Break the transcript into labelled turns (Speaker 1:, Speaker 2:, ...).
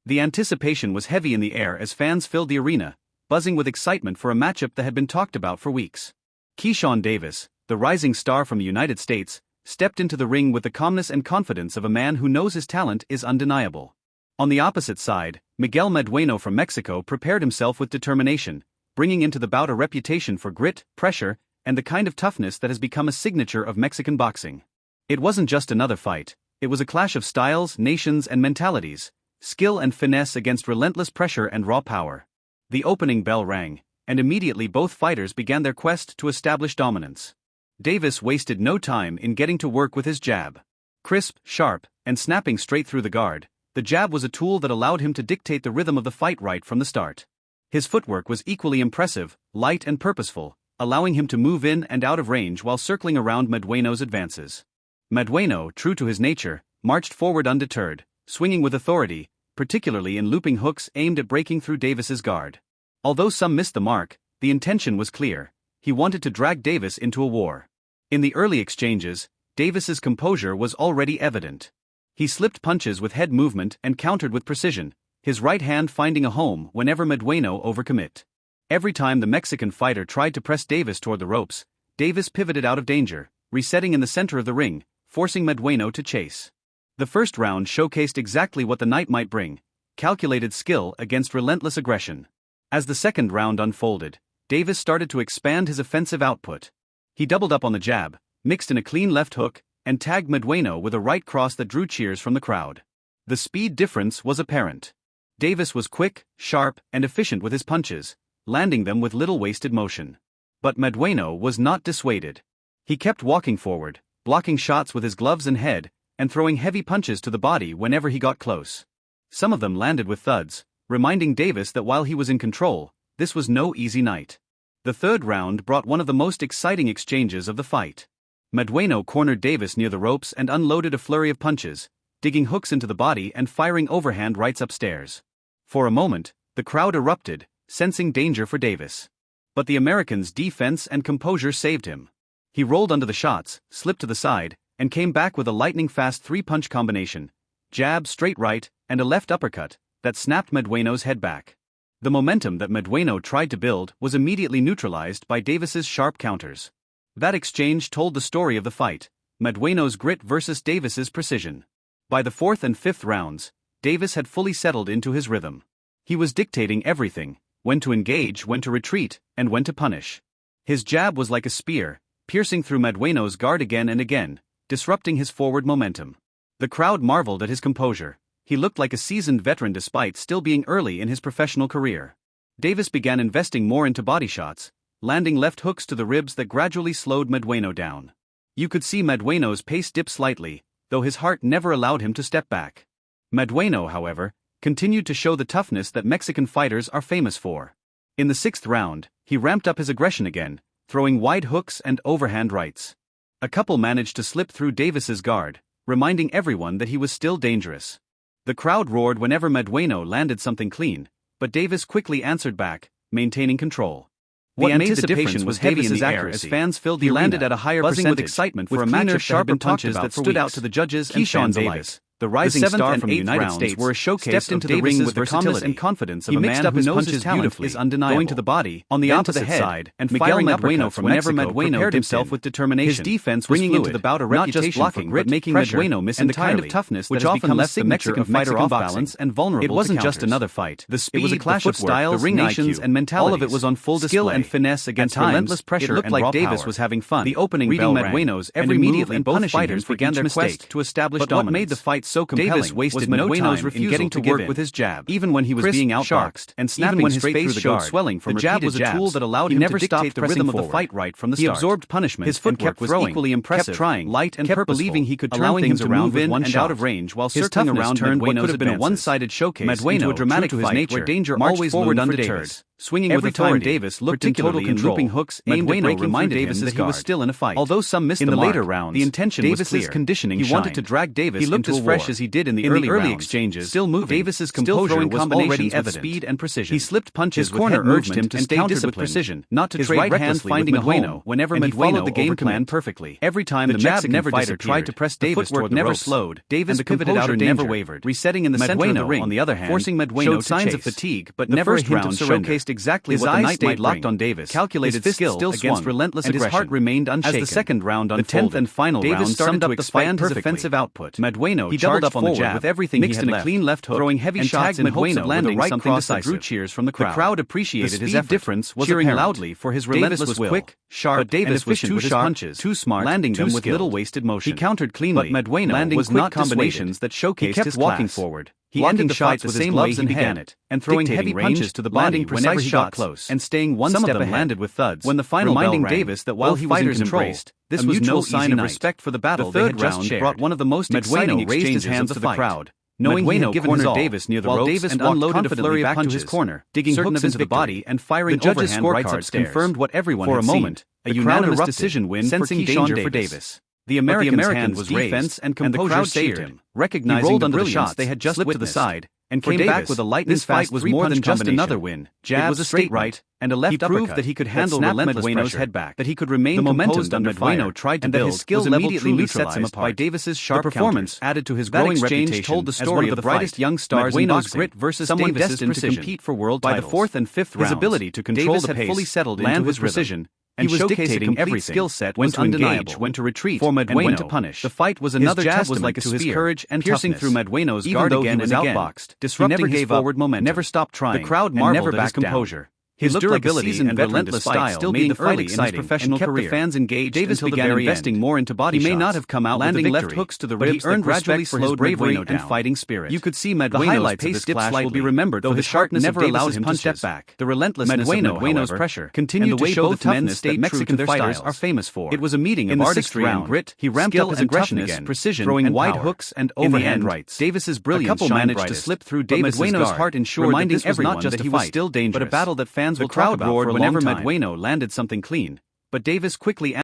Speaker 1: The anticipation was heavy in the air as fans filled the arena, buzzing with excitement for a matchup that had been talked about for weeks. Keyshawn Davis, the rising star from the United States, stepped into the ring with the calmness and confidence of a man who knows his talent is undeniable. On the opposite side, Miguel Madueno from Mexico prepared himself with determination, bringing into the bout a reputation for grit, pressure, and the kind of toughness that has become a signature of Mexican boxing. It wasn't just another fight, it was a clash of styles, nations, and mentalities, skill and finesse against relentless pressure and raw power. The opening bell rang, and immediately both fighters began their quest to establish dominance. Davis wasted no time in getting to work with his jab. Crisp, sharp, and snapping straight through the guard, the jab was a tool that allowed him to dictate the rhythm of the fight right from the start. His footwork was equally impressive, light and purposeful, allowing him to move in and out of range while circling around Madueno's advances. Madueno, true to his nature, marched forward undeterred, swinging with authority, particularly in looping hooks aimed at breaking through Davis's guard. Although some missed the mark, the intention was clear. He wanted to drag Davis into a war. In the early exchanges, Davis's composure was already evident. He slipped punches with head movement and countered with precision, his right hand finding a home whenever Madueno overcommit. Every time the Mexican fighter tried to press Davis toward the ropes, Davis pivoted out of danger, resetting in the center of the ring, forcing Madueno to chase. The first round showcased exactly what the night might bring: calculated skill against relentless aggression. As the second round unfolded, Davis started to expand his offensive output. He doubled up on the jab, mixed in a clean left hook, and tagged Madueno with a right cross that drew cheers from the crowd. The speed difference was apparent. Davis was quick, sharp, and efficient with his punches, landing them with little wasted motion. But Madueno was not dissuaded. He kept walking forward, blocking shots with his gloves and head, and throwing heavy punches to the body whenever he got close. Some of them landed with thuds, reminding Davis that while he was in control, this was no easy night. The third round brought one of the most exciting exchanges of the fight. Madueno cornered Davis near the ropes and unloaded a flurry of punches, digging hooks into the body and firing overhand rights upstairs. For a moment, the crowd erupted, sensing danger for Davis. But the American's defense and composure saved him. He rolled under the shots, slipped to the side, and came back with a lightning-fast three-punch combination: jab, straight right, and a left uppercut that snapped Madueno's head back. The momentum that Madueno tried to build was immediately neutralized by Davis's sharp counters. That exchange told the story of the fight: Madueno's grit versus Davis's precision. By the fourth and fifth rounds, Davis had fully settled into his rhythm. He was dictating everything: when to engage, when to retreat, and when to punish. His jab was like a spear, piercing through Madueno's guard again and again, disrupting his forward momentum. The crowd marveled at his composure. He looked like a seasoned veteran despite still being early in his professional career. Davis began investing more into body shots, landing left hooks to the ribs that gradually slowed Madueno down. You could see Madueno's pace dip slightly, though his heart never allowed him to step back. Madueno, however, continued to show the toughness that Mexican fighters are famous for. In the sixth round, he ramped up his aggression again, throwing wide hooks and overhand rights. A couple managed to slip through Davis's guard, reminding everyone that he was still dangerous. The crowd roared whenever Madueno landed something clean, but Davis quickly answered back, maintaining control. What made the difference was Davis's accuracy. As fans filled the arena, landed at a higher percentage, with excitement for a matchup sharper punches that stood out to the judges and fans alike. The rising star from the United States were a showcase of Davis's with the calmness and confidence of a man who knows his talent is undeniable. Going to the body, on the opposite side, and Miguel Madueno from Mexico prepared himself with determination. His defense was bringing into the bout a reputation for grit, but making Madueno miss entirely, and the kind of toughness which often left the Mexican fighter off balance and vulnerable. It wasn't just another fight. The speed, it was a clash of styles, ring nations, and mentalities. All of it was on full display. Skill and finesse against relentless pressure. It looked like Davis was having fun. The opening bell rang, Madueno's every move, and both fighters began their quest to establish dominance. But what made the fight so compelling was Madueno's refusal getting to work with his jab. Even when he was being outboxed and snapping when his face showed swelling from repeated jabs, the jab was a tool that allowed him to dictate the rhythm of the fight right from the start. He absorbed punishment. His footwork was equally impressive, kept trying, light and kept believing he could turn things around with one shot. Out of range while circling around turned what could have been a one-sided showcase into a dramatic fight where danger always loomed for Davis. swinging with authority. Every time Davis looked particularly in looping hooks aimed at breaking reminded Davis that he was still in a fight. Although some missed the later rounds, the intention was clear. Conditioning he wanted to drag Davis. He looked as fresh as he did in the early exchanges. Still moving, Davis's composure was already evident. Speed and precision. He slipped punches. His corner urged him to stay disciplined, with precision, not to trade recklessly finding with Madueno. Whenever Madueno followed the game plan perfectly. Every time the Mexican fighter tried to press Davis toward the never slowed. Davis pivoted out of danger, never wavered, resetting in the center of the ring. On the other hand, forcing Madueno showed signs of fatigue, but never a hint of surrender. Showcased exactly what the night might locked on Davis. Calculated skill against relentless aggression, and his heart remained unshaken. As the second round unfolded, the 10th and final round started to expand his offensive output. Madueno doubled up on the jab with everything he had left, a clean left hook, throwing heavy shots in hopes of landing something decisive. Drew cheers from the crowd. The crowd appreciated his effort. Difference was cheering loudly for his relentless will. Quick, sharp, but Davis was too sharp, punches, too smart, landing them with little wasted motion. He countered cleanly, but Madueno was not combinations that showcased his class. He kept walking forward. He ended the fight the same way he began it, and throwing heavy punches to the body whenever he got close, and staying one step ahead. Landed with thuds. When the final reminding bell rang, Davis that while he was in control, this was no sign of respect for the battle. The third round brought one of the most exciting exchanges of the crowd. Knowing he had cornered Davis near the ropes Davis and unloaded a flurry back to his corner, digging hooks into the body and firing the judges' scorecards confirmed what everyone had seen. For a moment, a unanimous decision win for Keyshawn Davis. The American's hand was raised, and the crowd saved him, recognizing the brilliance they had just slipped to the side, and came back with a lightning fast was more than just another win. Jab, was a straight right, and a left uppercut. He proved that he could handle relentless Madueno's head back, that he could remain composed under Madueno tried to build, his skill immediately neutralized him apart by Davis's sharp performance added to his growing reputation told the story of the brightest young stars in boxing. Grit versus someone destined to compete for world titles. By the fourth and fifth rounds, his ability to control the pace, fully settled into his precision, and he was dictating every skill set, when to engage, when to retreat, and when to punish. The fight was another testament to his courage and piercing through Madueno's guard again and outboxed, disrupting his forward momentum. Never stopped trying. The crowd marveled at his composure. His durability and relentless style still made the fight exciting and kept the fans engaged. Davis began investing more into body shots. He may not have come out landing left hooks to the ribs, but he earned respect for his bravery and fighting spirit. You could see Madueno's pace dip slightly, will be remembered, though the sharpness never allowed him to step back. The relentlessness of Madueno's pressure continued to show the toughness that Mexican fighters are famous for. It was a meeting of artistry and grit. He ramped up his aggression, precision, throwing wide hooks and overhand rights. Davis's brilliance managed to slip through Davis's heart, ensured reminding everyone that he was still dangerous, but a battle that fans will talk about whenever Madueno landed something clean, but Davis quickly